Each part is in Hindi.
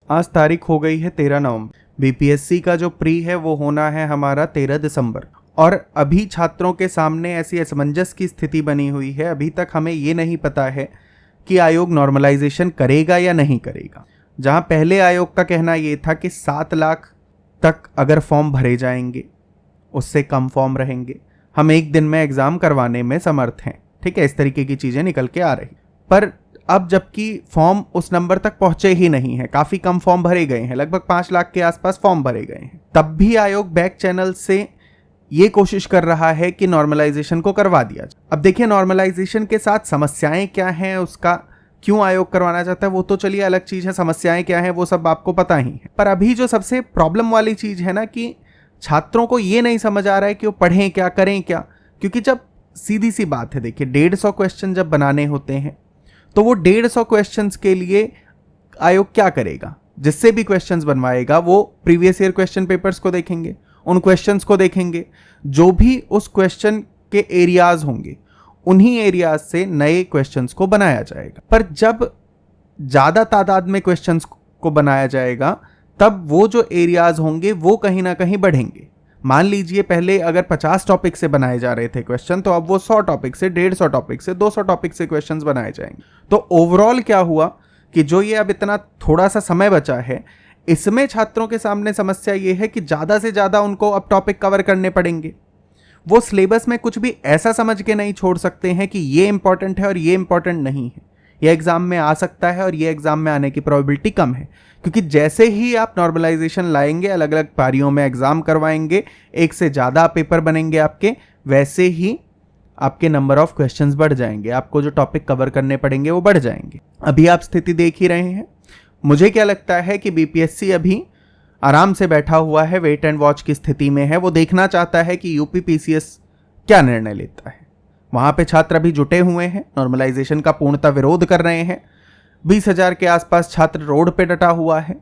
आज तारीख हो गई है 13 नवंबर। बीपीएससी का जो प्री है वो होना है हमारा 13 दिसंबर। और अभी छात्रों के सामने ऐसी असमंजस की स्थिति बनी हुई है, अभी तक हमें ये नहीं पता है कि आयोग नॉर्मलाइजेशन करेगा या नहीं करेगा। जहां पहले आयोग का कहना ये था कि 7 लाख तक अगर फॉर्म भरे जाएंगे, उससे कम फॉर्म रहेंगे, हम एक दिन में एग्ज़ाम करवाने में समर्थ हैं। ठीक है, इस तरीके की चीज़ें निकल के आ रही। पर अब जबकि फॉर्म उस नंबर तक पहुंचे ही नहीं है, काफ़ी कम फॉर्म भरे गए हैं, लगभग 5 लाख के आसपास फॉर्म भरे गए हैं, तब भी आयोग बैक चैनल से ये कोशिश कर रहा है कि नॉर्मलाइजेशन को करवा दिया जाए। अब देखिए नॉर्मलाइजेशन के साथ समस्याएं क्या हैं, उसका क्यों आयोग करवाना चाहता है वो तो चलिए अलग चीज़ है, समस्याएं क्या हैं वो सब आपको पता ही है। पर अभी जो सबसे प्रॉब्लम वाली चीज़ है ना कि छात्रों को ये नहीं समझ आ रहा है कि वो पढ़ें क्या, करें क्या। क्योंकि जब सीधी सी बात है, देखिए 150 क्वेश्चन जब बनाने होते हैं तो वो 150 क्वेश्चंस के लिए आयोग क्या करेगा, जिससे भी क्वेश्चंस बनवाएगा वो प्रीवियस ईयर क्वेश्चन पेपर्स को देखेंगे, उन क्वेश्चंस को देखेंगे, जो भी उस क्वेश्चन के एरियाज होंगे उन्हीं एरियाज से नए क्वेश्चंस को बनाया जाएगा। पर जब ज़्यादा तादाद में क्वेश्चंस को बनाया जाएगा तब वो जो एरियाज होंगे वो कहीं ना कहीं बढ़ेंगे। मान लीजिए पहले अगर 50 टॉपिक से बनाए जा रहे थे क्वेश्चन, तो अब वो 100 टॉपिक से, 150 टॉपिक से, 200 टॉपिक से क्वेश्चंस बनाए जाएंगे। तो ओवरऑल क्या हुआ कि जो ये अब इतना थोड़ा सा समय बचा है, इसमें छात्रों के सामने समस्या ये है कि ज़्यादा से ज़्यादा उनको अब टॉपिक कवर करने पड़ेंगे। वो सिलेबस में कुछ भी ऐसा समझ के नहीं छोड़ सकते हैं कि ये इंपॉर्टेंट है और ये इंपॉर्टेंट नहीं है, ये एग्ज़ाम में आ सकता है और ये एग्ज़ाम में आने की प्रोबेबिलिटी कम है। क्योंकि जैसे ही आप नॉर्मलाइजेशन लाएंगे, अलग अलग पारियों में एग्ज़ाम करवाएंगे, एक से ज़्यादा पेपर बनेंगे आपके, वैसे ही आपके नंबर ऑफ क्वेश्चंस बढ़ जाएंगे, आपको जो टॉपिक कवर करने पड़ेंगे वो बढ़ जाएंगे। अभी आप स्थिति देख ही रहे हैं। मुझे क्या लगता है कि बीपीएससी अभी आराम से बैठा हुआ है, वेट एंड वॉच की स्थिति में है। वो देखना चाहता है कि यूपी पीसीएस क्या निर्णय लेता है। वहाँ पे छात्र अभी जुटे हुए हैं, नॉर्मलाइजेशन का पूर्णतः विरोध कर रहे हैं। 20,000 के आसपास छात्र रोड पे डटा हुआ है,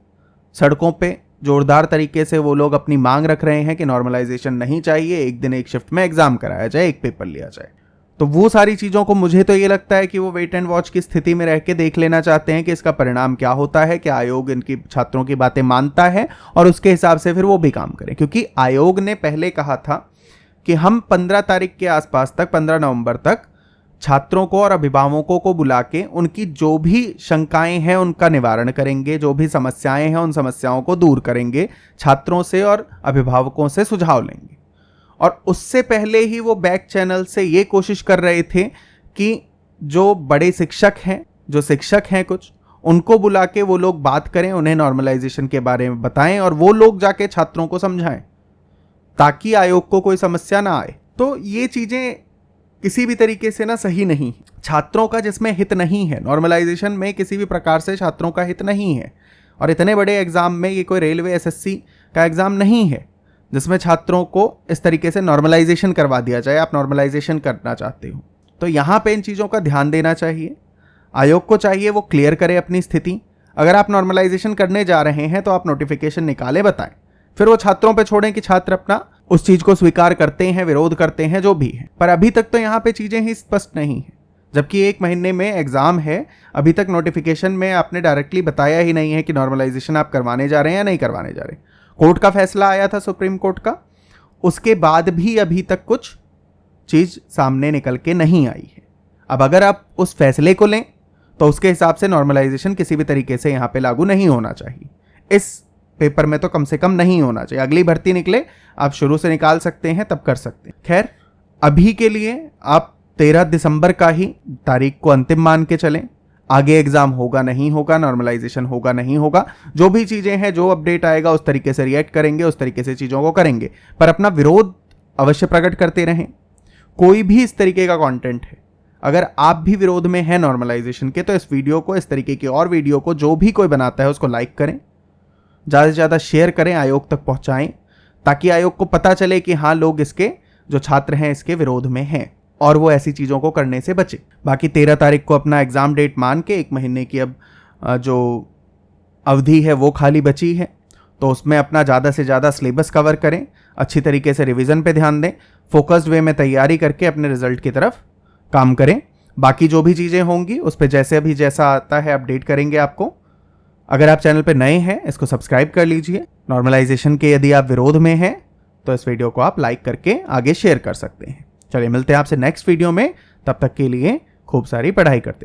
सड़कों पे जोरदार तरीके से वो लोग अपनी मांग रख रहे हैं कि नॉर्मलाइजेशन नहीं चाहिए, एक दिन एक शिफ्ट में एग्जाम कराया जाए, एक पेपर लिया जाए। तो वो सारी चीज़ों को मुझे तो ये लगता है कि वो वेट एंड वॉच की स्थिति में रह के देख लेना चाहते हैं कि इसका परिणाम क्या होता है, क्या आयोग इनकी छात्रों की बातें मानता है और उसके हिसाब से फिर वो भी काम करें। क्योंकि आयोग ने पहले कहा था कि हम 15 तारीख के आसपास तक, 15 नवंबर तक छात्रों को और अभिभावकों को बुला के उनकी जो भी शंकाएं हैं उनका निवारण करेंगे, जो भी समस्याएं हैं उन समस्याओं को दूर करेंगे, छात्रों से और अभिभावकों से सुझाव लेंगे। और उससे पहले ही वो बैक चैनल से ये कोशिश कर रहे थे कि जो बड़े शिक्षक हैं, जो शिक्षक हैं कुछ, उनको बुला के वो लोग बात करें, उन्हें नॉर्मलाइजेशन के बारे में बताएं और वो लोग जाके छात्रों को समझाएं ताकि आयोग को कोई समस्या ना आए। तो ये चीज़ें किसी भी तरीके से ना सही नहीं। छात्रों का जिसमें हित नहीं है, नॉर्मलाइजेशन में किसी भी प्रकार से छात्रों का हित नहीं है। और इतने बड़े एग्ज़ाम में, ये कोई रेलवे एसएससी का एग्ज़ाम नहीं है जिसमें छात्रों को इस तरीके से नॉर्मलाइजेशन करवा दिया जाए। आप नॉर्मलाइजेशन करना चाहते हो तो यहाँ पे इन चीज़ों का ध्यान देना चाहिए। आयोग को चाहिए वो क्लियर करे अपनी स्थिति। अगर आप नॉर्मलाइजेशन करने जा रहे हैं तो आप नोटिफिकेशन निकाले, बताएं, फिर वो छात्रों पे छोड़ें कि छात्र अपना उस चीज़ को स्वीकार करते हैं, विरोध करते हैं, जो भी है। पर अभी तक तो यहाँ पे चीज़ें ही स्पष्ट नहीं है, जबकि 1 महीने में एग्ज़ाम है। अभी तक नोटिफिकेशन में आपने डायरेक्टली बताया ही नहीं है कि नॉर्मलाइजेशन आप करवाने जा रहे हैं या नहीं करवाने जा रहे। कोर्ट का फैसला आया था, सुप्रीम कोर्ट का, उसके बाद भी अभी तक कुछ चीज़ सामने निकल के नहीं आई है। अब अगर आप उस फैसले को लें तो उसके हिसाब से नॉर्मलाइजेशन किसी भी तरीके से यहाँ पे लागू नहीं होना चाहिए। इस पेपर में तो कम से कम नहीं होना चाहिए। अगली भर्ती निकले, आप शुरू से निकाल सकते हैं, तब कर सकते हैं। खैर, अभी के लिए आप 13 दिसंबर का ही तारीख को अंतिम मान के चलें। आगे एग्जाम होगा नहीं होगा, नॉर्मलाइजेशन होगा नहीं होगा, जो भी चीज़ें हैं, जो अपडेट आएगा उस तरीके से रिएक्ट करेंगे, उस तरीके से चीज़ों को करेंगे। पर अपना विरोध अवश्य प्रकट करते रहें। कोई भी इस तरीके का कंटेंट है, अगर आप भी विरोध में हैं नॉर्मलाइजेशन के, तो इस वीडियो को, इस तरीके की और वीडियो को जो भी कोई बनाता है उसको लाइक करें, ज़्यादा से ज़्यादा शेयर करें, आयोग तक पहुँचाएँ, ताकि आयोग को पता चले कि हाँ, लोग इसके जो छात्र हैं इसके विरोध में हैं और वो ऐसी चीज़ों को करने से बचे। बाकी 13 तारीख को अपना एग्ज़ाम डेट मान के 1 महीने की अब जो अवधि है वो खाली बची है, तो उसमें अपना ज़्यादा से ज़्यादा सिलेबस कवर करें, अच्छी तरीके से रिवीजन पे ध्यान दें, फोकस्ड वे में तैयारी करके अपने रिजल्ट की तरफ काम करें। बाकी जो भी चीज़ें होंगी उस पर जैसे अभी जैसा आता है अपडेट करेंगे आपको। अगर आप चैनल पे नए हैं इसको सब्सक्राइब कर लीजिए। नॉर्मलाइजेशन के यदि आप विरोध में हैं तो इस वीडियो को आप लाइक करके आगे शेयर कर सकते हैं। चलिए मिलते हैं आपसे नेक्स्ट वीडियो में, तब तक के लिए खूब सारी पढ़ाई करते हैं।